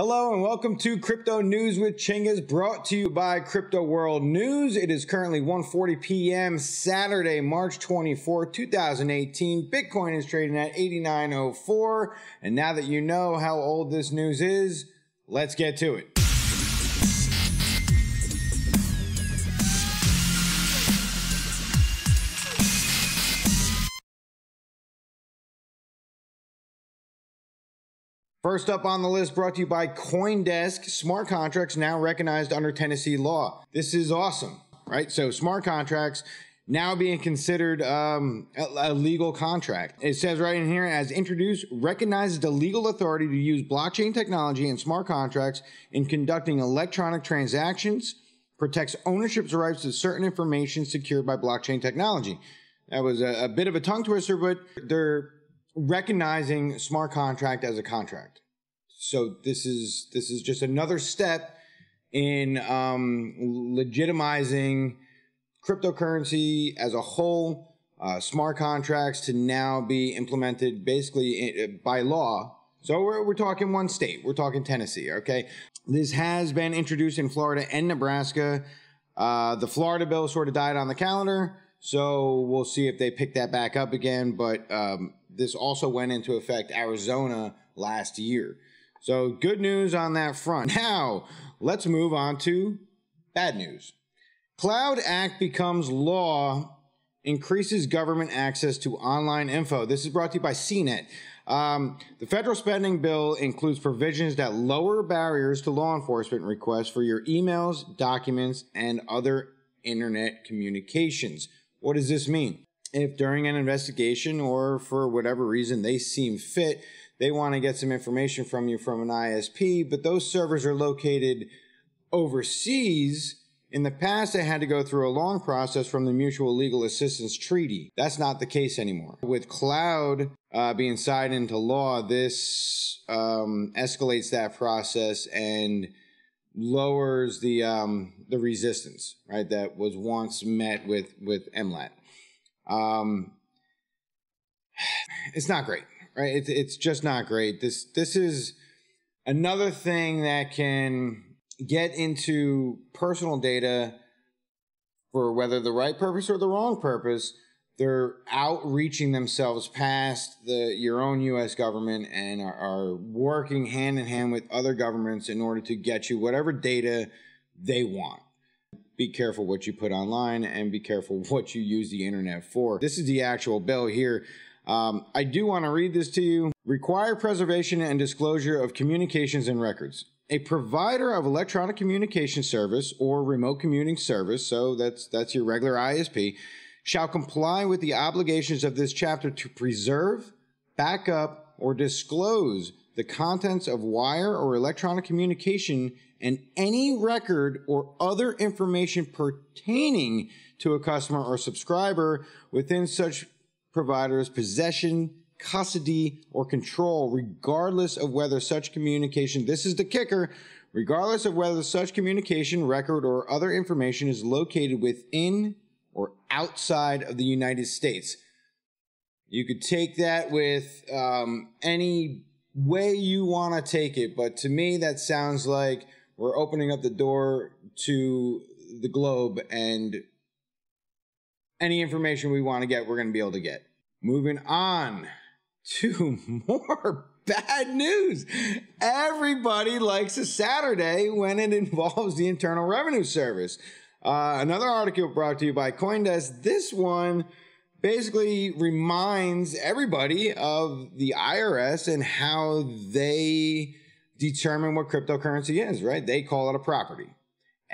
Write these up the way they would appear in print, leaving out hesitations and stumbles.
Hello and welcome to Crypto News with Chingas, brought to you by Crypto World News. It is currently 1:40 p.m. Saturday, March 24, 2018. Bitcoin is trading at 89.04. And now that you know how old this news is, let's get to it. First up on the list, brought to you by CoinDesk, smart contracts now recognized under Tennessee law. This is awesome, right? So smart contracts now being considered a legal contract. It says right in here, as introduced, recognizes the legal authority to use blockchain technology and smart contracts in conducting electronic transactions, protects ownership rights to certain information secured by blockchain technology. That was a bit of a tongue twister, but they're recognizing smart contract as a contract. So this is just another step in legitimizing cryptocurrency as a whole, smart contracts to now be implemented basically by law. So we're talking one state, we're talking Tennessee, okay? This has been introduced in Florida and Nebraska. The Florida bill sort of died on the calendar, so we'll see if they pick that back up again, but this also went into effect Arizona last year. So good news on that front. Now, let's move on to bad news. Cloud Act becomes law, increases government access to online info. This is brought to you by CNET. The federal spending bill includes provisions that lower barriers to law enforcement requests for your emails, documents, and other internet communications. What does this mean? If during an investigation or for whatever reason they seem fit, they want to get some information from you from an ISP, but those servers are located overseas, in the past they had to go through a long process from the Mutual Legal Assistance Treaty. That's not the case anymore. With cloud being signed into law, this escalates that process and lowers the resistance, right, that was once met with MLAT. It's not great, right? It's just not great. This is another thing that can get into personal data for whether the right purpose or the wrong purpose. They're outreaching themselves past your own U.S. government and are working hand in hand with other governments in order to get you whatever data they want. Be careful what you put online and be careful what you use the internet for. This is the actual bill here. I do want to read this to you. Require preservation and disclosure of communications and records. A provider of electronic communication service or remote commuting service, so that's your regular ISP, shall comply with the obligations of this chapter to preserve, back up, or disclose the contents of wire or electronic communication and any record or other information pertaining to a customer or subscriber within such provider's possession, custody, or control, regardless of whether such communication, this is the kicker, regardless of whether such communication, record, or other information is located within or outside of the United States. You could take that with any way you want to take it, but to me that sounds like we're opening up the door to the globe, and any information we want to get, we're going to be able to get. Moving on to more bad news. Everybody likes a Saturday when it involves the Internal Revenue Service. Another article brought to you by CoinDesk. This one basically reminds everybody of the IRS and how they determine what cryptocurrency is, right? They call it a property.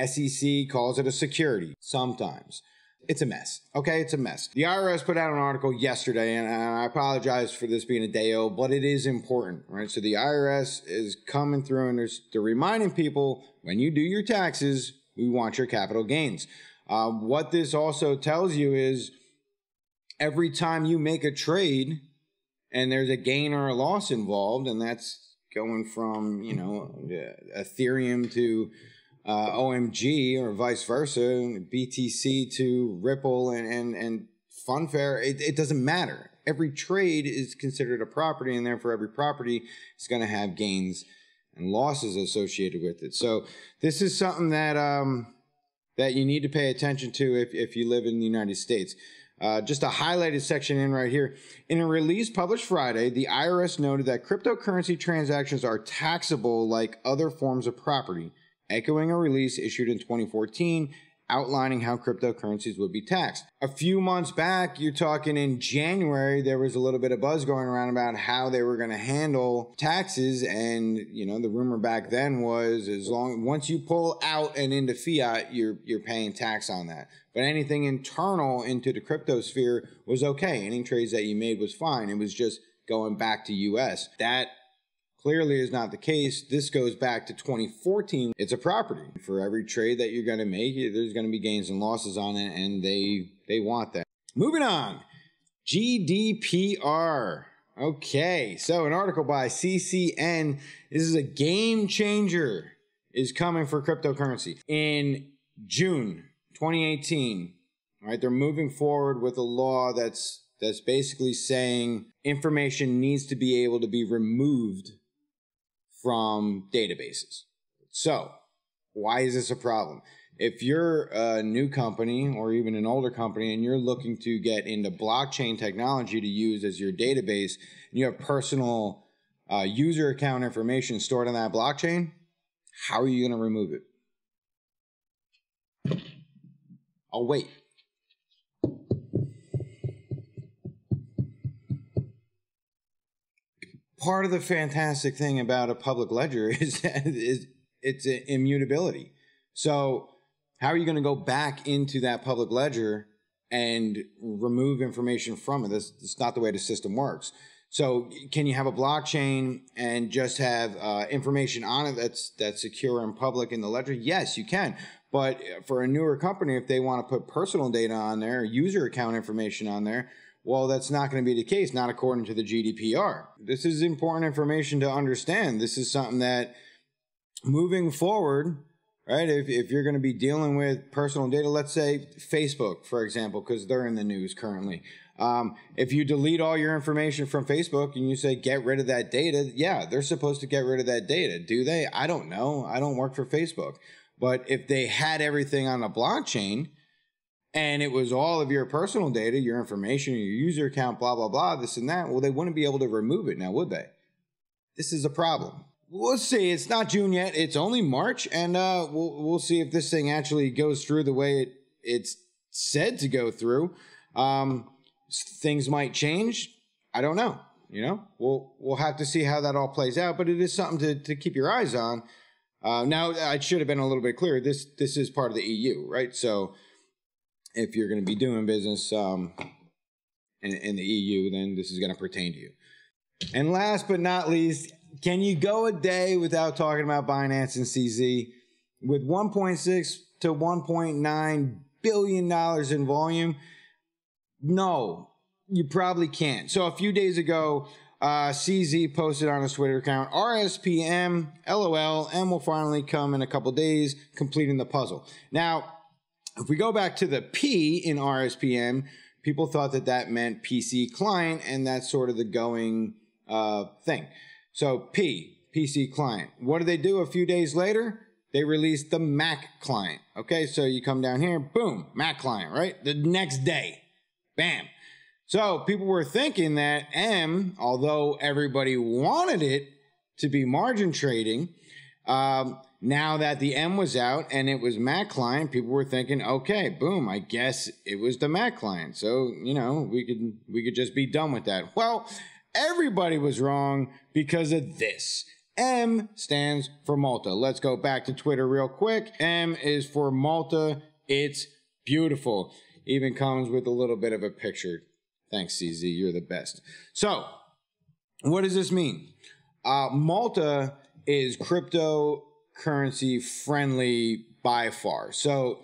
SEC calls it a security sometimes. It's a mess, okay? It's a mess. The IRS put out an article yesterday, and I apologize for this being a day old, but it is important, right? So the IRS is coming through, and they're reminding people, when you do your taxes, we want your capital gains. What this also tells you is every time you make a trade and there's a gain or a loss involved, and that's going from, you know, Ethereum to OMG or vice versa, BTC to Ripple and Funfair, it doesn't matter. Every trade is considered a property, and therefore every property is going to have gains and losses associated with it. So this is something that that you need to pay attention to if you live in the United States. Just a highlighted section in right here. In a release published Friday, the IRS noted that cryptocurrency transactions are taxable like other forms of property, echoing a release issued in 2014 outlining how cryptocurrencies would be taxed. A few months back, you're talking in January, there was a little bit of buzz going around about how they were going to handle taxes. And, you know, the rumor back then was once you pull out and into fiat, you're paying tax on that. But anything internal into the crypto sphere was okay. Any trades that you made was fine. It was just going back to US. That clearly is not the case. This goes back to 2014. It's a property. For every trade that you're going to make, there's going to be gains and losses on it, and they want that. Moving on. GDPR. Okay, so an article by CCN. This is a game changer is coming for cryptocurrency. In June 2018, right, they're moving forward with a law that's basically saying information needs to be able to be removed from databases. So why is this a problem? If you're a new company or even an older company and you're looking to get into blockchain technology to use as your database, and you have personal user account information stored on that blockchain, how are you going to remove it? I'll wait. Part of the fantastic thing about a public ledger is its immutability. So how are you going to go back into that public ledger and remove information from it? That's not the way the system works. So can you have a blockchain and just have information on it that's secure and public in the ledger? Yes, you can. But for a newer company, if they want to put personal data on there, user account information on there, well, that's not going to be the case, not according to the GDPR. This is important information to understand. This is something that moving forward, right, if you're going to be dealing with personal data, let's say Facebook, for example, because they're in the news currently. If you delete all your information from Facebook and you say, get rid of that data, yeah, they're supposed to get rid of that data. Do they? I don't know. I don't work for Facebook. But if they had everything on a blockchain, and it was all of your personal data, your information, your user account, blah, blah, blah, this and that, well, they wouldn't be able to remove it now, would they? This is a problem. We'll see. It's not June yet. It's only March, and we'll see if this thing actually goes through the way it's said to go through. Things might change. I don't know. You know, we'll have to see how that all plays out, but it is something to keep your eyes on. Now, I should have been a little bit clearer. This is part of the EU, right? So if you're going to be doing business in the EU, then this is going to pertain to you. And last but not least, can you go a day without talking about Binance and CZ? With $1.6 to $1.9 billion in volume? No, you probably can't. So a few days ago, CZ posted on his Twitter account, RSPM, LOL, and will finally come in a couple days, completing the puzzle. Now, if we go back to the P in RSPM, people thought that meant PC client, and that's sort of the going thing. So PC client. What did they do a few days later? They released the Mac client. Okay, so you come down here, boom, Mac client, right? The next day, bam. So people were thinking that M, although everybody wanted it to be margin trading, now that the M was out and it was Mac client, people were thinking, okay, boom, I guess it was the Mac client. So, you know, we could just be done with that. Well, everybody was wrong because of this. M stands for Malta. Let's go back to Twitter real quick. M is for Malta. It's beautiful. Even comes with a little bit of a picture. Thanks, CZ. You're the best. So, what does this mean? Malta is cryptocurrency friendly by far. So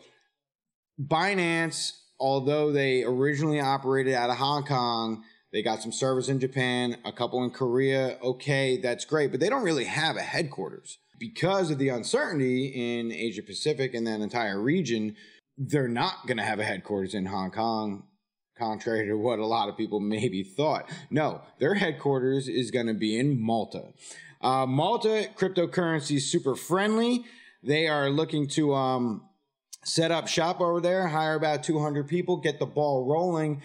Binance, although they originally operated out of Hong Kong, they got some servers in Japan, a couple in Korea. Okay, that's great, but they don't really have a headquarters. Because of the uncertainty in Asia Pacific and that entire region, they're not going to have a headquarters in Hong Kong, contrary to what a lot of people maybe thought. No, their headquarters is going to be in Malta. Malta cryptocurrency is super friendly. They are looking to set up shop over there, hire about 200 people, get the ball rolling.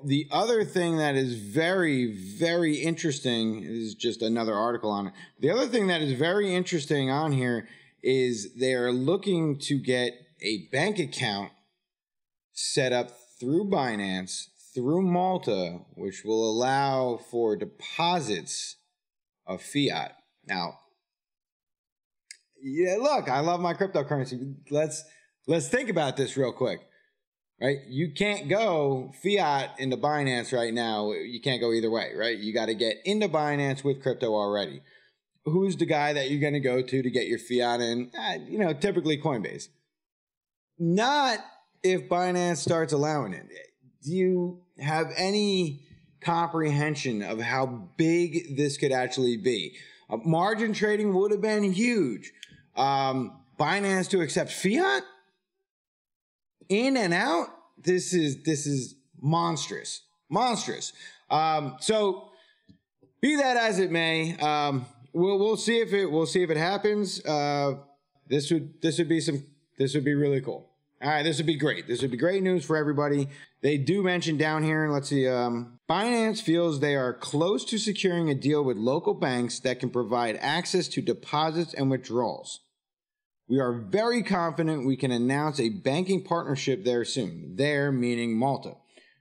The other thing that is very, very interesting is just another article on it. The other thing that is very interesting on here is they are looking to get a bank account set up through Binance, through Malta, which will allow for deposits of fiat. Now, yeah, look, I love my cryptocurrency. Let's think about this real quick. Right? You can't go fiat into Binance right now. You can't go either way, right? You got to get into Binance with crypto already. Who's the guy that you're going to go to get your fiat in? Typically CoinBase. Not if Binance starts allowing it. Do you have any comprehension of how big this could actually be? Margin trading would have been huge. Binance to accept fiat? In and out, this is monstrous. So be that as it may, we'll see if it happens. This would be really cool. All right, this would be great. This would be great news for everybody. They do mention down here, let's see, Binance feels they are close to securing a deal with local banks that can provide access to deposits and withdrawals. We are very confident we can announce a banking partnership there soon. There meaning Malta.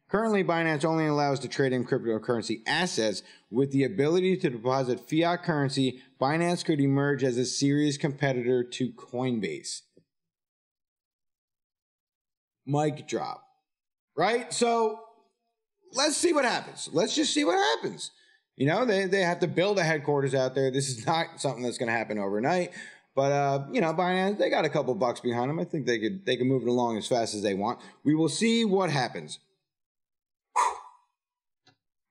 Currently, Binance only allows to trade in cryptocurrency assets. With the ability to deposit fiat currency, Binance could emerge as a serious competitor to CoinBase. Mic drop. Right? So let's see what happens. Let's just see what happens. They have to build a headquarters out there. This is not something that's going to happen overnight. But, Binance, they got a couple bucks behind them. I think they can move it along as fast as they want. We will see what happens. Whew.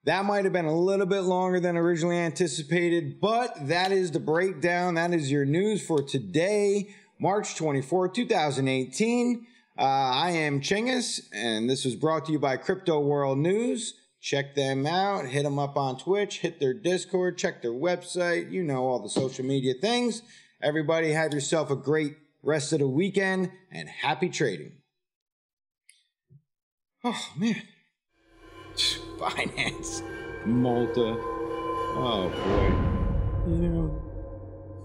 That might have been a little bit longer than originally anticipated, but that is the breakdown. That is your news for today, March 24, 2018. I am Chingas, and this was brought to you by Crypto World News. Check them out. Hit them up on Twitch. Hit their Discord. Check their website. All the social media things. Everybody have yourself a great rest of the weekend and happy trading. Oh, man. Binance. Malta. Oh,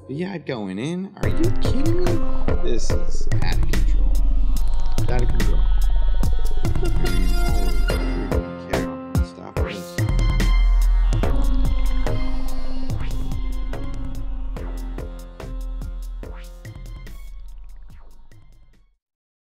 boy. Fiat going in? Are you kidding me? This is out of control. Out of control.